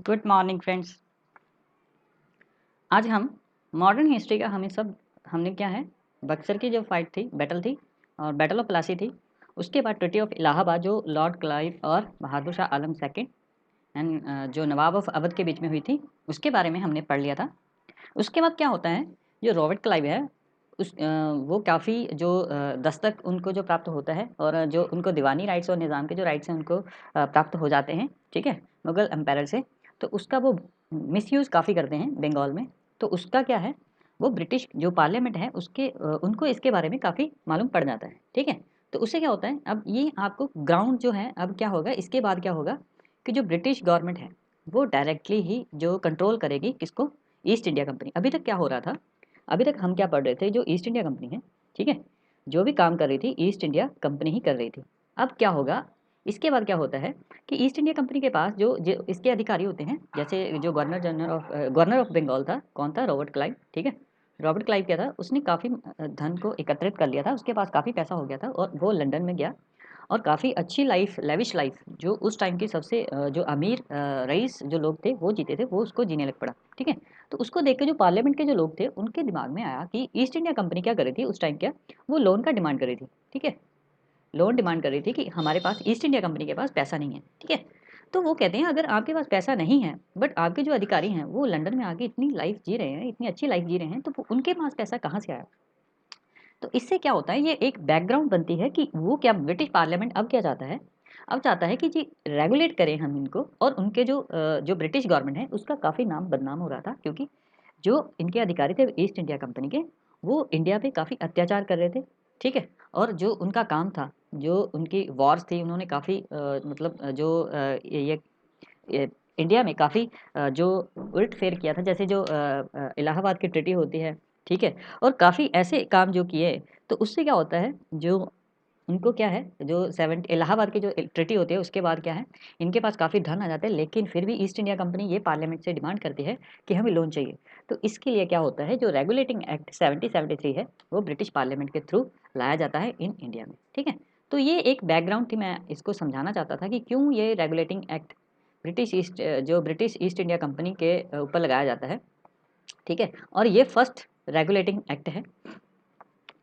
Good morning friends. आज हम modern history का हमने क्या है, बक्सर की जो फाइट थी, बैटल थी और बैटल ऑफ प्लासी थी। उसके बाद ट्रिटी ऑफ इलाहाबाद जो लॉर्ड क्लाइव और बहादुर शाह आलम सेकंड एंड जो नवाब ऑफ अवध के बीच में हुई थी, उसके बारे में हमने पढ़ लिया था। उसके बाद क्या होता है, जो रॉबर्ट क्लाइव है वो काफ़ी जो दस्तक उनको जो प्राप्त होता है और जो उनको दीवानी राइट्स और निज़ाम के जो राइट्स हैं उनको प्राप्त हो जाते हैं, ठीक है, मुग़ल एम्पायर से। तो उसका वो मिसयूज़ काफ़ी करते हैं बंगाल में। तो उसका क्या है, वो ब्रिटिश जो पार्लियामेंट है उनको इसके बारे में काफ़ी मालूम पड़ जाता है, ठीक है। तो उससे क्या होता है, अब ये आपको ग्राउंड जो है, अब क्या होगा इसके बाद क्या होगा कि जो ब्रिटिश गवर्नमेंट है वो डायरेक्टली ही जो कंट्रोल करेगी किसको, ईस्ट इंडिया कंपनी। अभी तक क्या हो रहा था, अभी तक हम क्या पढ़ रहे थे, जो ईस्ट इंडिया कंपनी है, ठीक है, जो भी काम कर रही थी ईस्ट इंडिया कंपनी ही कर रही थी। अब क्या होगा, इसके बाद क्या होता है कि ईस्ट इंडिया कंपनी के पास जो इसके अधिकारी होते हैं, जैसे जो गवर्नर ऑफ बंगाल था, कौन था, रॉबर्ट क्लाइव, ठीक है। रॉबर्ट क्लाइव क्या था, उसने काफ़ी धन को एकत्रित कर लिया था, उसके पास काफ़ी पैसा हो गया था और वो लंदन में गया और काफ़ी अच्छी लाइफ, लेविश लाइफ, जो उस टाइम की सबसे जो अमीर रईस जो लोग थे वो जीते थे, वो उसको जीने लग पड़ा, ठीक है। तो उसको देख के जो पार्लियामेंट के जो लोग थे उनके दिमाग में आया कि ईस्ट इंडिया कंपनी क्या कर रही थी उस टाइम, क्या वो लोन का डिमांड कर रही थी, ठीक है। लोन डिमांड कर रही थी कि हमारे पास, ईस्ट इंडिया कंपनी के पास पैसा नहीं है, ठीक है। तो वो कहते हैं अगर आपके पास पैसा नहीं है बट आपके जो अधिकारी हैं वो लंदन में आके इतनी लाइफ जी रहे हैं, इतनी अच्छी लाइफ जी रहे हैं, तो उनके पास पैसा कहाँ से आया। तो इससे क्या होता है, ये एक बैकग्राउंड बनती है कि वो क्या, ब्रिटिश पार्लियामेंट अब क्या चाहता है, अब चाहता है कि जी रेगुलेट करें हम इनको। और उनके जो ब्रिटिश गवर्नमेंट है उसका काफ़ी नाम बदनाम हो रहा था, क्योंकि जो इनके अधिकारी थे ईस्ट इंडिया कंपनी के, वो इंडिया पे काफ़ी अत्याचार कर रहे थे, ठीक है। और जो उनका काम था, जो उनकी वॉर्स थी, उन्होंने काफ़ी मतलब ये इंडिया में काफ़ी जो उलट फेर किया था, जैसे जो इलाहाबाद की ट्रिटी होती है, ठीक है। और काफ़ी ऐसे काम जो किए, तो उससे क्या होता है, जो उनको क्या है, जो 70 इलाहाबाद की जो ट्रिटी होती है उसके बाद क्या है, इनके पास काफ़ी धन आ जाता है, लेकिन फिर भी ईस्ट इंडिया कंपनी ये पार्लियामेंट से डिमांड करती है कि हमें लोन चाहिए। तो इसके लिए क्या होता है, जो रेगुलेटिंग एक्ट 1773 है वो ब्रिटिश पार्लियामेंट के थ्रू लाया जाता है इन इंडिया में, ठीक है। तो ये एक बैकग्राउंड थी, मैं इसको समझाना चाहता था कि क्यों ये regulating act British east India company के ऊपर लगाया जाता है, ठीक है। और ये फर्स्ट रेगुलेटिंग एक्ट है।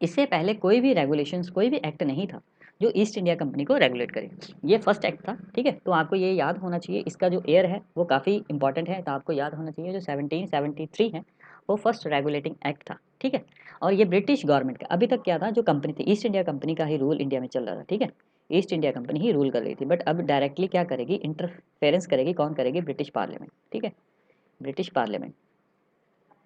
इससे पहले कोई भी रेगुलेशंस, कोई भी एक्ट नहीं था जो ईस्ट इंडिया कंपनी को रेगुलेट करे। ये फर्स्ट एक्ट था, ठीक है। तो आपको ये याद होना चाहिए, इसका जो एयर है वो काफ़ी इंपॉर्टेंट है, तो आपको याद होना चाहिए जो 1773 है वो फर्स्ट रेगुलेटिंग एक्ट था, ठीक है। और ये ब्रिटिश गवर्नमेंट का, अभी तक क्या था, जो कंपनी थी ईस्ट इंडिया कंपनी का ही रूल इंडिया में चल रहा था, ठीक है। ईस्ट इंडिया कंपनी ही रूल कर रही थी, बट अब डायरेक्टली क्या करेगी, इंटरफेरेंस करेगी, कौन करेगी, ब्रिटिश पार्लियामेंट, ठीक है, ब्रिटिश पार्लियामेंट।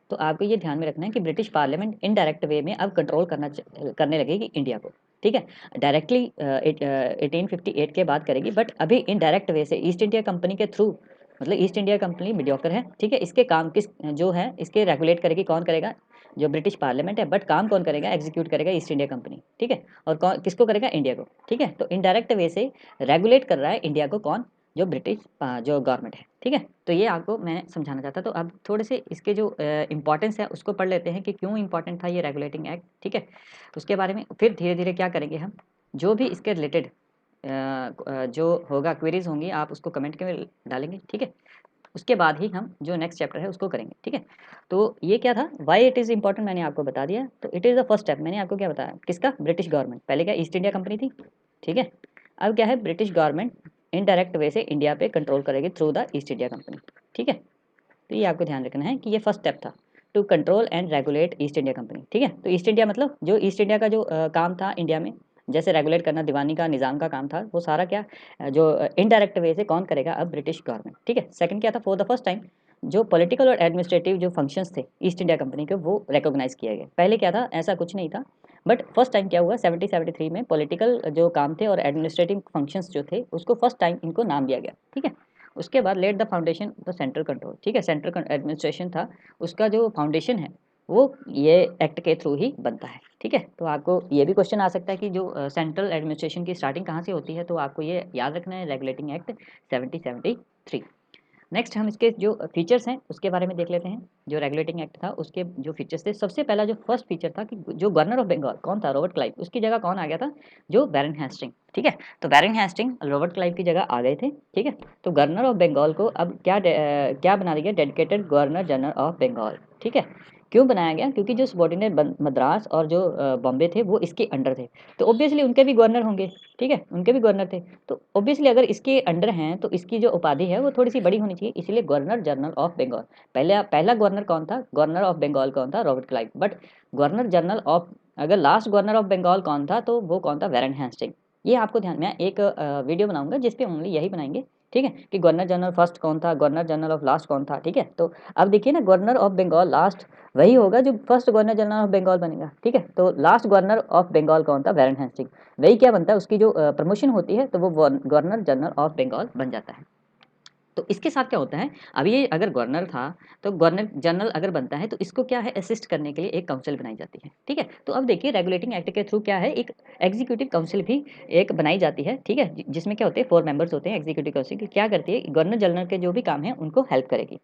तो आपको ये ध्यान में रखना है कि ब्रिटिश पार्लियामेंट इनडायरेक्ट वे में अब कंट्रोल करने लगेगी इंडिया को, ठीक है। डायरेक्टली 1858 के बाद करेगी, बट अभी इनडायरेक्ट वे से ईस्ट इंडिया कंपनी के थ्रू, मतलब ईस्ट इंडिया कंपनी मीडियोकर है, ठीक है। इसके काम किस जो है, इसके रेगुलेट करेगी, कौन करेगा, जो ब्रिटिश पार्लियामेंट है, बट काम कौन करेगा, एग्जीक्यूट करेगा ईस्ट इंडिया कंपनी, ठीक है। और कौन किसको करेगा, इंडिया को, ठीक है। तो इनडायरेक्ट वे से रेगुलेट कर रहा है इंडिया को, कौन, जो ब्रिटिश जो गवर्नमेंट है, ठीक है। तो ये आपको मैं समझाना चाहता। तो अब थोड़े से इसके जो इंपॉर्टेंस है उसको पढ़ लेते हैं कि क्यों इंपॉर्टेंट था ये रेगुलेटिंग एक्ट, ठीक है। उसके बारे में फिर धीरे धीरे क्या करेंगे हम, जो भी इसके रिलेटेड जो होगा, क्वेरीज होंगी, आप उसको कमेंट में डालेंगे, ठीक है। उसके बाद ही हम जो नेक्स्ट चैप्टर है उसको करेंगे, ठीक है। तो ये क्या था, वाई इट इज़ इंपॉर्टेंट, मैंने आपको बता दिया। तो it is the first step, मैंने आपको क्या बताया, किसका, ब्रिटिश गवर्नमेंट। पहले क्या ईस्ट इंडिया कंपनी थी, ठीक है। अब क्या है, ब्रिटिश गवर्नमेंट इनडायरेक्ट वे से इंडिया पे कंट्रोल करेगी through the east India Company, ठीक है। तो ये आपको ध्यान रखना है कि ये फर्स्ट स्टेप था, to control and regulate East India Company, ठीक है। तो ईस्ट इंडिया मतलब जो ईस्ट इंडिया का जो काम था इंडिया में, जैसे रेगुलेट करना, दीवानी का निज़ाम का काम था, वो सारा क्या जो इनडायरेक्ट वे से कौन करेगा, अब ब्रिटिश गवर्नमेंट, ठीक है। सेकंड क्या था, फॉर द फर्स्ट टाइम जो पॉलिटिकल और एडमिनिस्ट्रेटिव जो फंक्शंस थे ईस्ट इंडिया कंपनी के, वो रिकॉग्नाइज किया गया। पहले क्या था, ऐसा कुछ नहीं था, बट फर्स्ट टाइम क्या हुआ, 1773 में पॉलिटिकल जो काम थे और एडमिनिस्ट्रेटिव फंक्शंस जो थे उसको फर्स्ट टाइम इनको नाम दिया गया, ठीक है। उसके बाद let the foundation the central control, ठीक है, सेंट्रल एडमिनिस्ट्रेशन था, उसका जो फाउंडेशन है वो ये एक्ट के थ्रू ही बनता है, ठीक है। तो आपको ये भी क्वेश्चन आ सकता है कि जो सेंट्रल एडमिनिस्ट्रेशन की स्टार्टिंग कहाँ से होती है, तो आपको ये याद रखना है, रेगुलेटिंग एक्ट 1773। नेक्स्ट हम इसके जो फीचर्स हैं उसके बारे में देख लेते हैं। जो रेगुलेटिंग एक्ट था उसके जो फीचर्स थे, सबसे पहला जो फर्स्ट फीचर था कि जो गवर्नर ऑफ बंगाल कौन था, रॉबर्ट क्लाइव, उसकी जगह कौन आ गया था, जो बैरन हेस्टिंग। ठीक है, तो बैरन हेस्टिंग रॉबर्ट क्लाइव की जगह आ गए थे। ठीक है, तो गवर्नर ऑफ बंगाल को अब क्या बना दिया, dedicated governor general of Bengal. ठीक है, क्यों बनाया गया, क्योंकि जो सबॉर्डिनेट मद्रास और जो बॉम्बे थे वो इसके अंडर थे, तो ऑब्वियसली उनके भी गवर्नर होंगे। ठीक है, उनके भी गवर्नर थे, तो ऑब्वियसली अगर इसके अंडर हैं तो इसकी जो उपाधि है वो थोड़ी सी बड़ी होनी चाहिए, इसलिए गवर्नर जनरल ऑफ बंगाल। पहले पहला गवर्नर कौन था, गवर्नर ऑफ बंगाल कौन था, Robert Clive, but governor general of, अगर लास्ट गवर्नर ऑफ बंगाल कौन था तो वो कौन था, वैरन हेस्टिंग। ये आपको ध्यान में, एक वीडियो बनाऊंगा जिसपे ओनली यही बनाएंगे। ठीक है, कि गवर्नर जनरल फर्स्ट कौन था, गवर्नर जनरल ऑफ लास्ट कौन था। ठीक है, तो अब देखिए ना, गवर्नर ऑफ बंगाल लास्ट वही होगा जो first governor general of Bengal बनेगा। ठीक है, तो लास्ट गवर्नर ऑफ बंगाल कौन था, वैरन हेस्टिंग। वही क्या बनता है, उसकी जो प्रमोशन होती है तो वो गवर्नर जनरल ऑफ बंगाल बन जाता है। तो इसके साथ क्या होता है, अब ये अगर गवर्नर था तो गवर्नर जनरल अगर बनता है तो इसको क्या है, असिस्ट करने के लिए एक काउंसिल बनाई जाती है। ठीक है, तो अब देखिए रेगुलेटिंग एक्ट के थ्रू क्या है, एक एग्जीक्यूटिव काउंसिल भी एक बनाई जाती है। ठीक है, जिसमें क्या होते हैं, 4 मेंबर्स होते हैं एग्जीक्यूटिव काउंसिल की। क्या करती है, गवर्नर जनरल के जो भी काम है उनको हेल्प करेगी,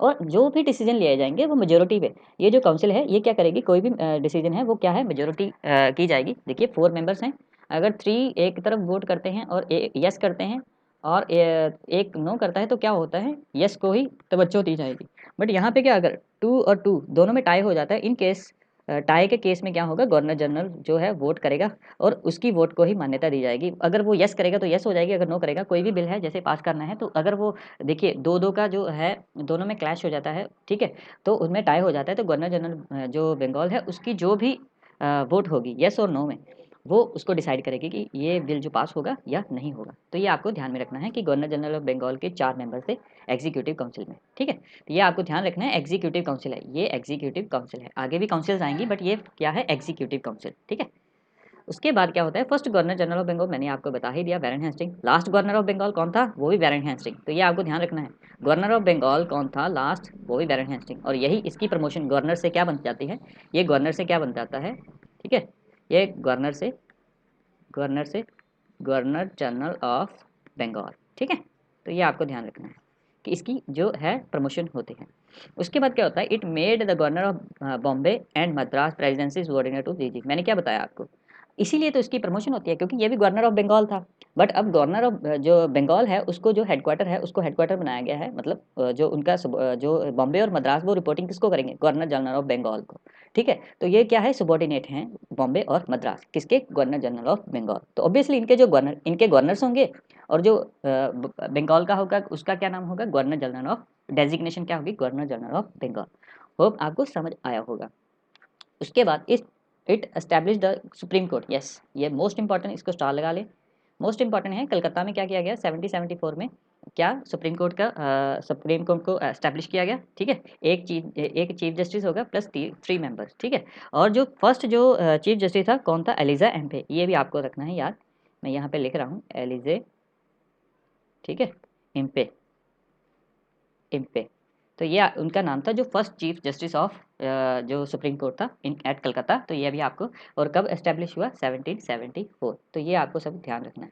और जो भी डिसीजन लिए जाएंगे वो मेजोरिटी पे, ये जो काउंसिल है ये क्या करेगी, कोई भी डिसीजन है वो क्या है, मेजोरिटी की जाएगी। देखिए 4 मेंबर्स हैं, अगर 3 एक तरफ वोट करते हैं और यस करते हैं और एक नो करता है तो क्या होता है, यस को ही तवज्जो दी जाएगी। बट यहाँ पे क्या, अगर 2 और 2 दोनों में टाई हो जाता है, इन केस टाई के केस में क्या होगा, गवर्नर जनरल जो है वोट करेगा और उसकी वोट को ही मान्यता दी जाएगी। अगर वो यस करेगा तो यस हो जाएगी, अगर नो करेगा, कोई भी बिल है जैसे पास करना है तो अगर वो, देखिए 2-2 का जो है दोनों में क्लैश हो जाता है। ठीक है, तो उनमें टाई हो जाता है, तो गवर्नर जनरल जो बंगाल है उसकी जो भी वोट होगी यस और नो में, वो उसको डिसाइड करेगी कि ये बिल जो पास होगा या नहीं होगा। तो ये आपको ध्यान में रखना है कि गवर्नर जनरल ऑफ बंगाल के 4 मेंबर थे एग्जीक्यूटिव काउंसिल में। ठीक है, तो ये आपको ध्यान रखना है, एग्जीक्यूटिव काउंसिल है, ये एग्जीक्यूटिव काउंसिल है, आगे भी काउंसिल्स आएंगी बट ये क्या है, एग्जीक्यूटिव काउंसिल। ठीक है, उसके बाद क्या होता है, first governor general of Bengal मैंने आपको बता ही दिया, Baron Hasting. Last governor of Bengal कौन था, वो भी बैरन हेस्टिंग। तो ये आपको ध्यान रखना है, गवर्नर ऑफ बंगाल कौन था लास्ट, वो भी बैरन हेस्टिंग, और यही इसकी प्रमोशन गवर्नर से क्या बन जाती है, ये गवर्नर से क्या बन जाता है। ठीक है, ये गवर्नर से गवर्नर जनरल ऑफ बंगाल। ठीक है, तो ये आपको ध्यान रखना है कि इसकी जो है प्रमोशन होते हैं। उसके बाद क्या होता है, it made the governor of Bombay and Madras presidency subordinate to DG. मैंने क्या बताया आपको, इसीलिए तो इसकी प्रमोशन होती है क्योंकि ये भी गवर्नर ऑफ बंगाल था। बट अब गवर्नर ऑफ जो बंगाल है उसको जो हेडक्वार्टर है उसको हेडक्वार्टर बनाया गया है, मतलब जो उनका जो बॉम्बे और मद्रास वो रिपोर्टिंग किसको करेंगे, गवर्नर जनरल ऑफ बंगाल को। ठीक है, तो ये क्या है, सबॉर्डिनेट हैं बॉम्बे और मद्रास किसके, गवर्नर जनरल ऑफ बंगाल। तो ऑब्वियसली इनके जो गवर्नर, इनके गवर्नर्स होंगे, और जो बंगाल का होगा उसका क्या नाम होगा, गवर्नर जनरल ऑफ, डेजिग्नेशन क्या होगी, governor general of Bengal. Hope आपको समझ आया होगा। उसके बाद इस it establish the supreme court. Yes, ये मोस्ट इंपॉर्टेंट, इसको स्टार लगा ले, मोस्ट इंपॉर्टेंट है। कलकत्ता में क्या किया गया, 1774 में क्या सुप्रीम कोर्ट का सुप्रीम कोर्ट को एस्टैब्लिश किया गया। ठीक है, एक चीफ जस्टिस होगा प्लस 3 मेंबर्स। ठीक है, और जो फर्स्ट जो चीफ जस्टिस था कौन था, एलिजा एम्पे। ये भी आपको रखना है याद, मैं यहाँ पे लिख रहा हूँ एलिजे। ठीक है, इम्पे, इम्पे, तो ये उनका नाम था जो फर्स्ट चीफ जस्टिस ऑफ जो सुप्रीम कोर्ट था इन एट कलकत्ता। तो ये भी आपको, और कब एस्टेब्लिश हुआ, 1774। तो ये आपको सब ध्यान रखना है।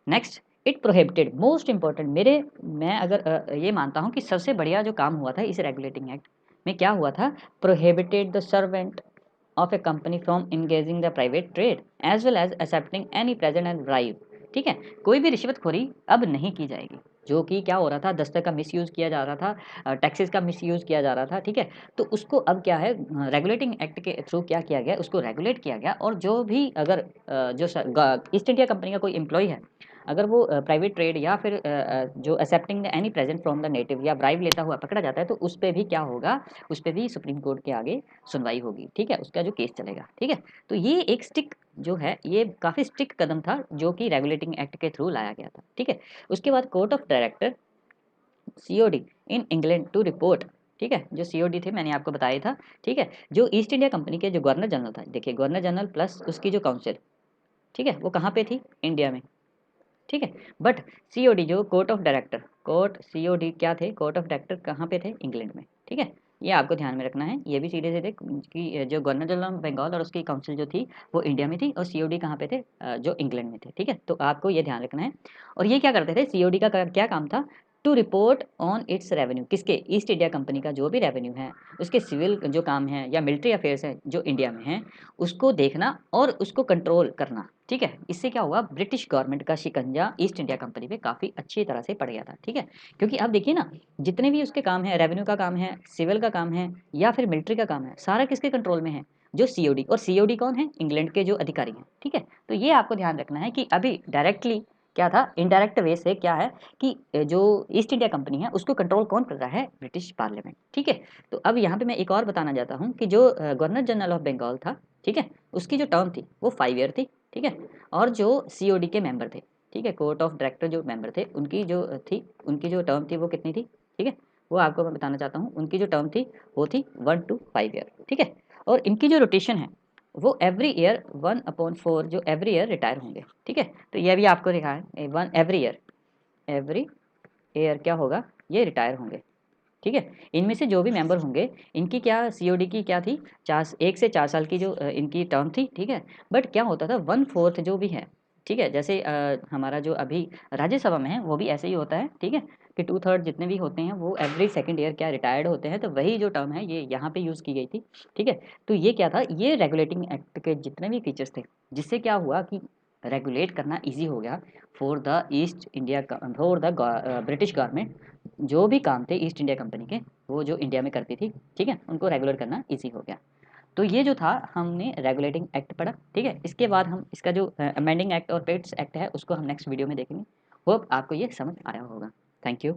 Next, it prohibited, most important मेरे, मैं अगर ये मानता हूँ कि सबसे बढ़िया जो काम हुआ था इस रेगुलेटिंग एक्ट में, क्या हुआ था, prohibited the servant of a company from engaging the private trade as well as excepting any present and bribe. ठीक है, कोई भी रिश्वतखोरी अब नहीं की जाएगी, जो कि क्या हो रहा था, दस्तक का मिसयूज़ किया जा रहा था, टैक्सेस का मिसयूज़ किया जा रहा था। ठीक है, तो उसको अब क्या है, रेगुलेटिंग एक्ट के थ्रू क्या किया गया, उसको रेगुलेट किया गया, और जो भी अगर जो ईस्ट इंडिया कंपनी का कोई एम्प्लॉय है, अगर वो प्राइवेट ट्रेड या फिर जो accepting any present from the native या ब्राइब लेता हुआ पकड़ा जाता है तो उस पर भी क्या होगा, उस पर भी सुप्रीम कोर्ट के आगे सुनवाई होगी। ठीक है, उसका जो केस चलेगा। ठीक है, तो ये एक स्टिक जो है, ये काफ़ी स्टिक कदम था जो कि रेगुलेटिंग एक्ट के थ्रू लाया गया था। ठीक है, उसके बाद court of director COD in England to report. ठीक है, जो सीओडी थे मैंने आपको बताया था। ठीक है, जो ईस्ट इंडिया कंपनी के जो गवर्नर जनरल था, देखिए गवर्नर जनरल प्लस उसकी जो काउंसिल, ठीक है, वो कहाँ पे थी, इंडिया में। ठीक है, बट सीओडी जो court of director, court COD क्या थे, कोर्ट ऑफ डायरेक्टर कहाँ पे थे, इंग्लैंड में। ठीक है, ये आपको ध्यान में रखना है, ये भी सीधे सीधे कि जो गवर्नर जनरल ऑफ बंगाल और उसकी काउंसिल जो थी वो इंडिया में थी, और सीओडी कहाँ पे थे, जो इंग्लैंड में थे। ठीक है, तो आपको ये ध्यान रखना है। और ये क्या करते थे, सीओडी का क्या काम था, to report on its revenue, किसके, ईस्ट इंडिया कंपनी का जो भी रेवेन्यू है, उसके सिविल जो काम है या मिलिट्री अफेयर्स हैं जो इंडिया में हैं, उसको देखना और उसको कंट्रोल करना। ठीक है, इससे क्या हुआ, ब्रिटिश गवर्नमेंट का शिकंजा ईस्ट इंडिया कंपनी पे काफ़ी अच्छी तरह से पड़ गया था। ठीक है, क्योंकि अब देखिए ना, जितने भी उसके काम है, रेवेन्यू का काम है, सिविल का काम है या फिर मिलिट्री का काम है, सारा किसके कंट्रोल में है, जो सीओडी। और सीओडी कौन है, इंग्लैंड के जो अधिकारी हैं। ठीक है, तो ये आपको ध्यान रखना है कि अभी डायरेक्टली क्या था, इनडायरेक्ट वे से क्या है कि जो ईस्ट इंडिया कंपनी है उसको कंट्रोल कौन कर रहा है, ब्रिटिश पार्लियामेंट। ठीक है, तो अब यहाँ पे मैं एक और बताना चाहता हूँ कि जो गवर्नर जनरल ऑफ बंगाल था, ठीक है, उसकी जो टर्म थी वो 5 ईयर थी। ठीक है, और जो सीओडी के मेंबर थे, ठीक है, कोर्ट ऑफ डायरेक्टर जो मेंबर थे, उनकी जो थी, उनकी जो टर्म थी वो कितनी थी, ठीक है, वो आपको मैं बताना चाहता हूँ। उनकी जो टर्म थी वो थी 1 to 5 ईयर। ठीक है, और इनकी जो रोटेशन है वो एवरी ईयर 1/4, जो एवरी ईयर रिटायर होंगे। ठीक है, तो ये भी आपको लिखा है, वन एवरी ईयर क्या होगा, ये रिटायर होंगे। ठीक है, इनमें से जो भी मेंबर होंगे, इनकी क्या सीओडी की क्या थी, 1 से 4 साल की जो इनकी टर्म थी। ठीक है, बट क्या होता था, 1/4 जो भी है, ठीक है, जैसे हमारा जो अभी राज्यसभा में है वो भी ऐसे ही होता है। ठीक है, कि 2/3 जितने भी होते हैं वो एवरी सेकंड ईयर क्या रिटायर्ड होते हैं, तो वही जो टर्म है ये यहाँ पे यूज़ की गई थी। ठीक है, तो ये क्या था, ये रेगुलेटिंग एक्ट के जितने भी फीचर्स थे, जिससे क्या हुआ कि रेगुलेट करना ईजी हो गया फॉर द ब्रिटिश गवर्नमेंट। जो भी काम थे ईस्ट इंडिया कंपनी के, वो जो इंडिया में करती थी, ठीक है, उनको रेगुलेट करना इजी हो गया। तो ये जो था, हमने रेगुलेटिंग एक्ट पढ़ा। ठीक है, इसके बाद हम इसका जो अमेंडिंग एक्ट और पेट्स एक्ट है उसको हम नेक्स्ट वीडियो में देखेंगे। होप आपको ये समझ आया होगा। Thank you.